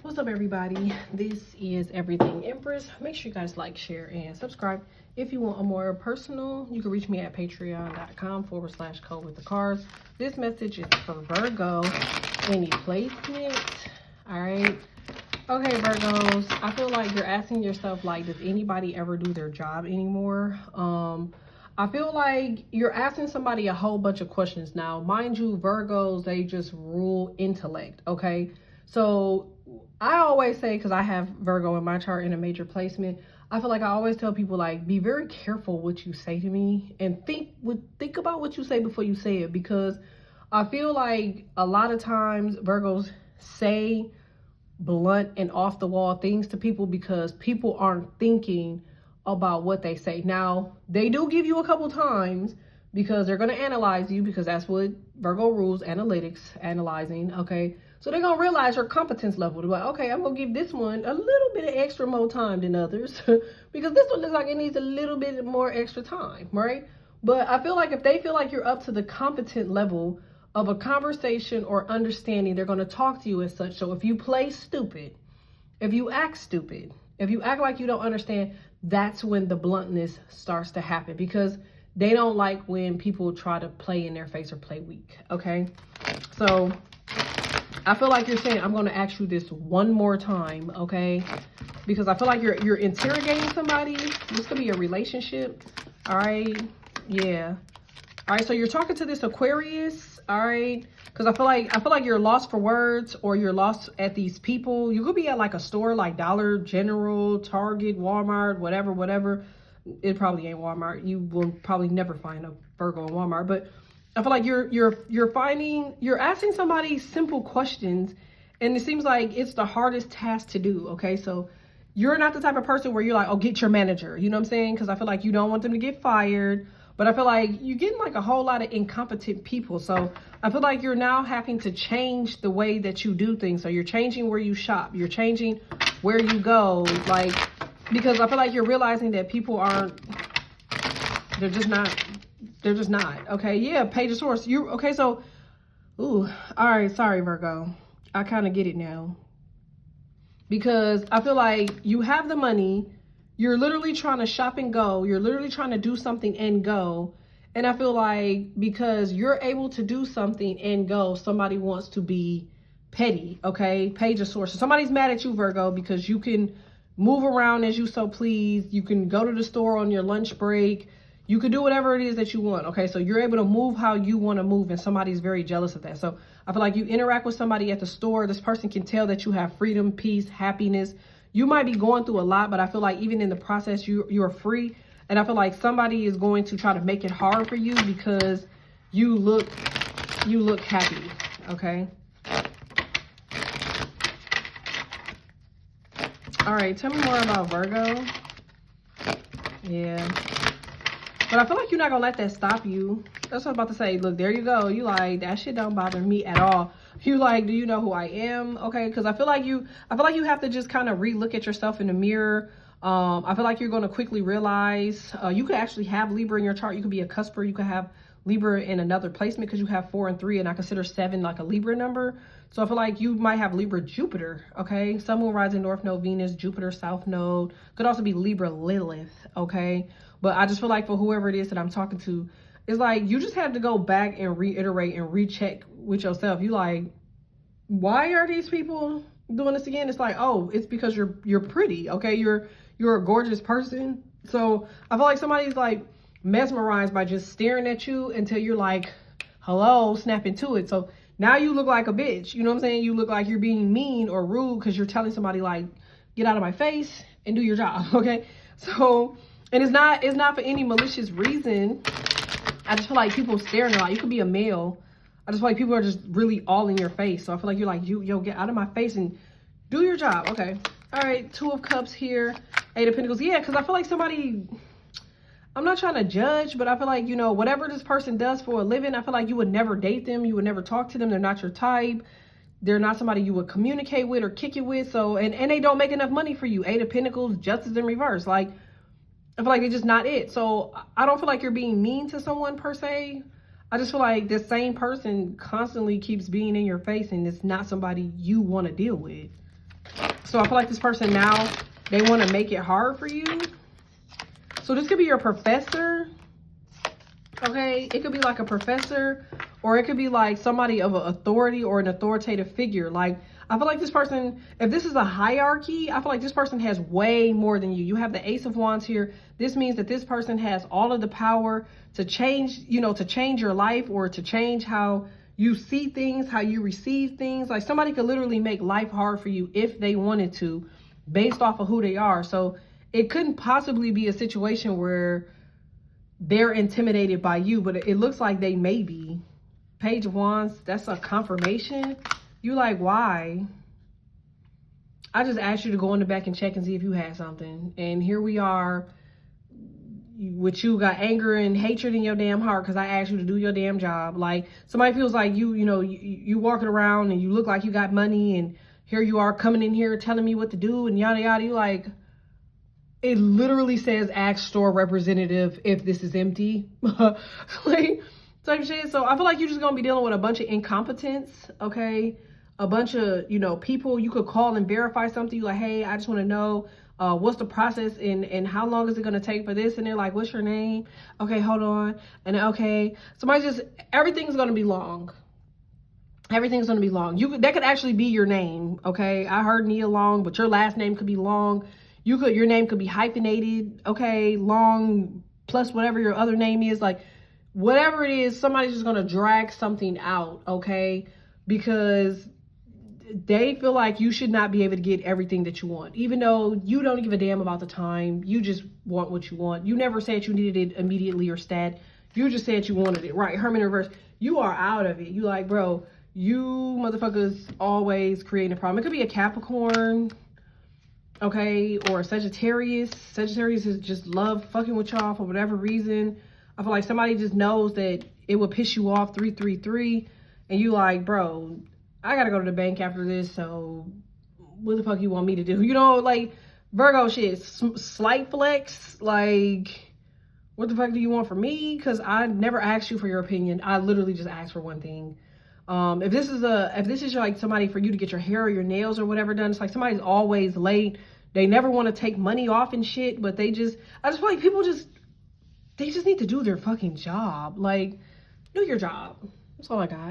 What's up, everybody? This is Everything Empress. Make sure you guys like, share, and subscribe. If you want a more personal, you can reach me at patreon.com/code with the cards. This message is for Virgo. Any placement? All right. Okay, Virgos, I feel like you're asking yourself, like, does anybody ever do their job anymore? I feel like you're asking somebody a whole bunch of questions now. Mind you, Virgos, they just rule intellect, okay? So I always say, because I have Virgo in my chart in a major placement, I feel like I always tell people, like, be very careful what you say to me and think about what you say before you say it, because I feel like a lot of times Virgos say blunt and off the wall things to people because people aren't thinking about what they say. Now, they do give you a couple times because they're going to analyze you, because that's what Virgo rules, analytics, analyzing, okay? So they're going to realize your competence level. They're like, okay, I'm going to give this one a little bit of extra more time than others because this one looks like it needs a little bit more extra time, right? But I feel like if they feel like you're up to the competent level of a conversation or understanding, they're going to talk to you as such. So if you play stupid, if you act like you don't understand, that's when the bluntness starts to happen, because they don't like when people try to play in their face or play weak, okay? So I feel like you're saying, I'm going to ask you this one more time, okay? Because I feel like you're interrogating somebody. This could be a relationship, all right? Yeah. All right, so you're talking to this Aquarius, all right? Because I feel like you're lost for words, or you're lost at these people. You could be at like a store like Dollar General, Target, Walmart, whatever. It probably ain't Walmart. You will probably never find a Virgo in Walmart. But I feel like you're asking somebody simple questions, and it seems like it's the hardest task to do. Okay, so you're not the type of person where you're like, oh, get your manager. You know what I'm saying? Because I feel like you don't want them to get fired. But I feel like you're getting like a whole lot of incompetent people. So I feel like you're now having to change the way that you do things. So you're changing where you shop. You're changing where you go. Like, because I feel like you're realizing that people they're just not. Okay. Yeah. Page of source. Okay. So, all right. Sorry, Virgo. I kind of get it now. Because I feel like you have the money. You're literally trying to shop and go. You're literally trying to do something and go. And I feel like because you're able to do something and go, somebody wants to be petty, okay? Page of sources. Somebody's mad at you, Virgo, because you can move around as you so please. You can go to the store on your lunch break. You can do whatever it is that you want, okay? So you're able to move how you want to move, and somebody's very jealous of that. So I feel like you interact with somebody at the store. This person can tell that you have freedom, peace, happiness. You might be going through a lot, but I feel like even in the process, you're free. And I feel like somebody is going to try to make it hard for you because you look happy, okay? All right, tell me more about Virgo. Yeah. But I feel like you're not going to let that stop you. That's what I'm about to say. Look, there you go. You like, that shit don't bother me at all. You like, do you know who I am? Okay, because I feel like you have to just kind of re-look at yourself in the mirror. I feel like you're going to quickly realize you could actually have Libra in your chart. You could be a cusper. You could have Libra in another placement because you have 4 and 3, and I consider 7 like a Libra number. So I feel like you might have Libra Jupiter, okay? Sun, Moon, Rising, North Node, Venus, Jupiter, South Node. Could also be Libra Lilith, okay? But I just feel like for whoever it is that I'm talking to, it's like you just have to go back and reiterate and recheck with yourself. You like, why are these people doing this again? It's like, oh, it's because you're pretty, okay? You're a gorgeous person. So I feel like somebody's like mesmerized by just staring at you until you're like, hello, snap into it. So now you look like a bitch. You know what I'm saying? You look like you're being mean or rude because you're telling somebody like, get out of my face and do your job, okay? So, and it's not for any malicious reason. I just feel like people staring a lot. You could be a male. I just feel like people are just really all in your face. So I feel like you're like, yo, get out of my face and do your job. Okay. All right. 2 of Cups here. 8 of Pentacles. Yeah, because I feel like somebody, I'm not trying to judge, but I feel like, you know, whatever this person does for a living, I feel like you would never date them. You would never talk to them. They're not your type. They're not somebody you would communicate with or kick it with. So, and they don't make enough money for you. 8 of Pentacles, Justice in reverse. Like, I feel like it's just not it. So I don't feel like you're being mean to someone per se. I just feel like this same person constantly keeps being in your face and it's not somebody you want to deal with. So I feel like this person now, they want to make it hard for you. So this could be your professor. Okay, it could be like a professor, or it could be like somebody of an authority or an authoritative figure. Like, I feel like this person, if this is a hierarchy, I feel like this person has way more than you. You have the Ace of Wands here. This means that this person has all of the power to change, you know, to change your life, or to change how you see things, how you receive things. Like, somebody could literally make life hard for you if they wanted to, based off of who they are. So it couldn't possibly be a situation where they're intimidated by you, but it looks like they may be. Page of Wands, that's a confirmation. You like, why? I just asked you to go in the back and check and see if you had something. And here we are with you got anger and hatred in your damn heart because I asked you to do your damn job. Like, somebody feels like you walking around and you look like you got money, and here you are coming in here telling me what to do and yada yada. You like, it literally says ask store representative if this is empty. Like, type shit. So I feel like you're just gonna be dealing with a bunch of incompetence, okay? A bunch of, you know, people you could call and verify something. You like, hey, I just want to know what's the process and how long is it gonna take for this? And they're like, what's your name? Okay, hold on. And okay, somebody just, everything's gonna be long. Everything's gonna be long. That could actually be your name, okay? I heard Nia Long, but your last name could be long. Your name could be hyphenated, okay, long plus whatever your other name is. Like, whatever it is, somebody's just gonna drag something out, okay? Because they feel like you should not be able to get everything that you want, even though you don't give a damn about the time. You just want what you want. You never said you needed it immediately or stat. You just said you wanted it, right? Hermit in reverse. You are out of it. You like, bro, you motherfuckers always creating a problem. It could be a Capricorn, okay, or a Sagittarius. Sagittarius is just love fucking with y'all for whatever reason. I feel like somebody just knows that it would piss you off, 333, and you like, bro, I gotta go to the bank after this, so what the fuck you want me to do? You know, like, Virgo shit, slight flex, like, what the fuck do you want from me? Because I never asked you for your opinion. I literally just asked for one thing. If this is like somebody for you to get your hair or your nails or whatever done, it's like somebody's always late. They never want to take money off and shit, but I just feel like people they just need to do their fucking job. Like, do your job. That's all I got.